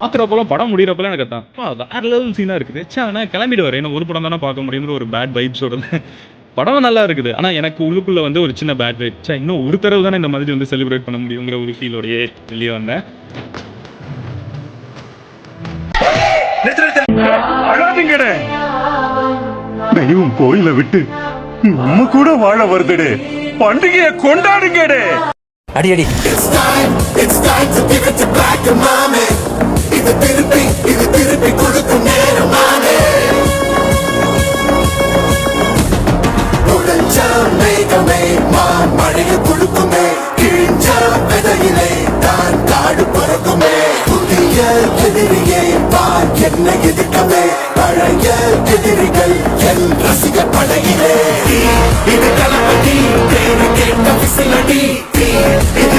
பாக்குறப்போலாம் படம் முடியறப்பலாம் எனக்கு வேற லெவல் சீனா இருக்குது. ஆனா கிளம்பிடுவாரு. ஏன்னா ஒரு படம் தானே பார்க்க முடியுங்கிற ஒரு பேட் வைப்ஸோட படம் நல்லா இருக்குது. ஆனா எனக்கு உள்ளுக்குள்ள வந்து ஒரு சின்ன பேட் வைப். இன்னும் ஒரு தடவை தானே இந்த மாதிரி வந்து செலிப்ரேட் பண்ண முடியுங்கிற ஒரு ஃபீலோடயே வெளியே வந்தேன். தெய்வம் கோயில விட்டு நம்ம கூட வாழ வருதுடே. பண்டிகையை கொண்டாடுங்கடே. அடி அடி. It's time to give it to black and mommy. இது திருப்பி கொடுக்கும் நேரமானே. உடஞ்ச மேகமே மழைய கொடுக்குமே. கிழிஞ்ச விதையிலே தான் காடு பறக்குமே. புதிய எதிரியே பார் என்ன எதிர்க்கமே. பழைய எதிரிகள் என் ரசிக படையிலே. இது கலப்படி தேடி கேட்ட விசிலடி. இது